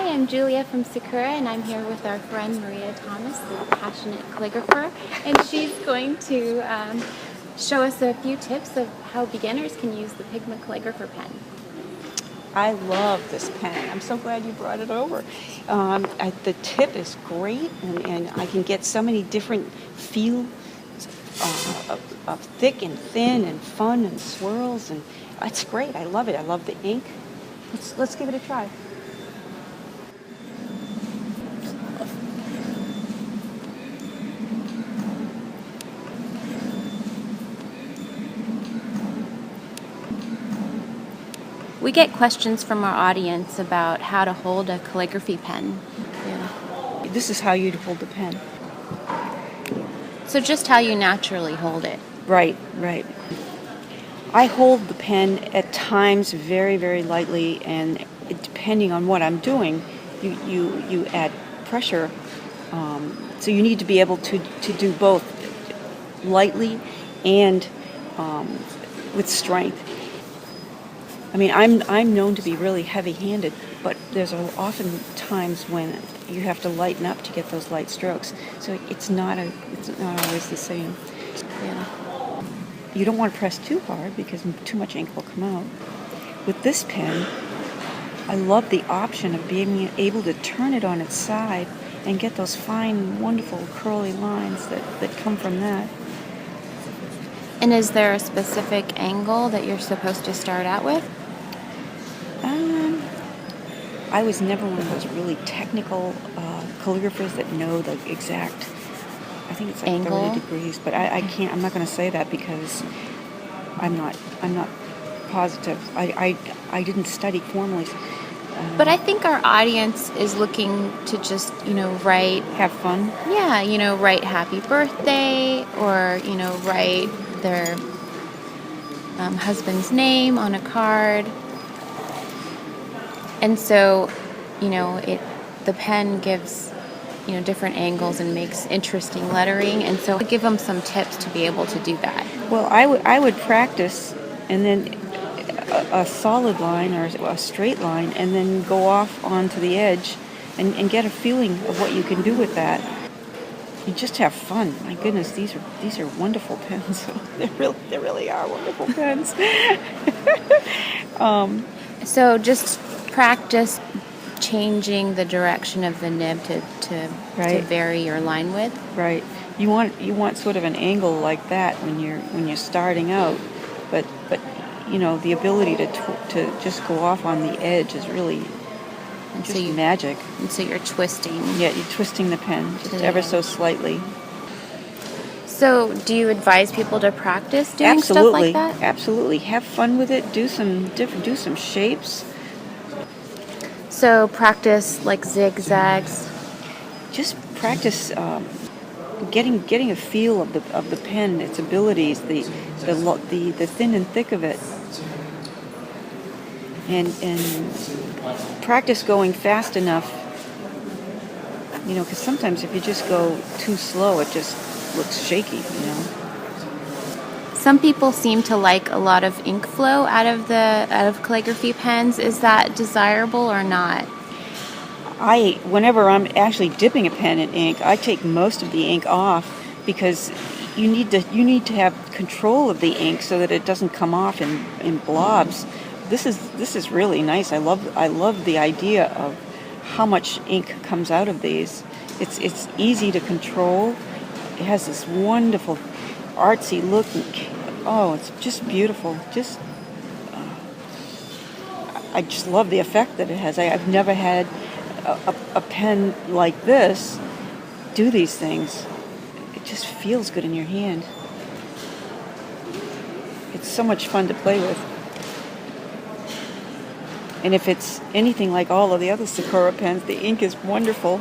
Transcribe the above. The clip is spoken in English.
Hi, I'm Julia from Sakura, and I'm here with our friend Maria Thomas, the passionate calligrapher, and she's going to show us a few tips of how beginners can use the Pigma calligrapher pen. I love this pen. I'm so glad you brought it over. The tip is great, and I can get so many different feels of thick and thin and fun and swirls, and it's great. I love it. I love the ink. Let's give it a try. We get questions from our audience about how to hold a calligraphy pen. This is how you'd hold the pen. So just how you naturally hold it. Right. I hold the pen at times very, very lightly, and depending on what I'm doing, you add pressure. So you need to be able to do both lightly and with strength. I mean, I'm known to be really heavy-handed, but there's often times when you have to lighten up to get those light strokes. So it's not always the same. Yeah. You don't want to press too hard because too much ink will come out. With this pen, I love the option of being able to turn it on its side and get those fine, wonderful curly lines that come from that. And is there a specific angle that you're supposed to start out with? I was never one of those really technical calligraphers that know the exact, I think it's like Angle? 30 degrees, but I'm not going to say that because I'm not positive. I didn't study formally. But I think our audience is looking to just, write. Have fun. Yeah, write happy birthday or, write their husband's name on a card. And so, the pen gives, different angles and makes interesting lettering. And so give them some tips to be able to do that. Well, I would practice and then a solid line or a straight line and then go off onto the edge and get a feeling of what you can do with that. You just have fun. My goodness, these are wonderful pens. They really are wonderful pens. So just practice changing the direction of the nib to vary your line width. Right. You want sort of an angle like that when you're starting out, but the ability to just go off on the edge is really magic. And so you're twisting. Yeah, you're twisting the pen just ever so slightly. So do you advise people to practice doing Absolutely. stuff like that? Absolutely. Have fun with it. Do some shapes. So practice like zigzags. Just practice getting a feel of the pen, its abilities, the thin and thick of it, and practice going fast enough. Because sometimes if you just go too slow, it just looks shaky. Some people seem to like a lot of ink flow out of calligraphy pens. Is that desirable or not? Whenever I'm actually dipping a pen in ink, I take most of the ink off because you need to have control of the ink so that it doesn't come off in blobs. This is really nice. I love the idea of how much ink comes out of these. It's easy to control. It has this wonderful artsy look. It's just beautiful. I just love the effect that it has. I've never had a pen like this do these things. It just feels good in your hand. It's so much fun to play with. And if it's anything like all of the other Sakura pens, the ink is wonderful.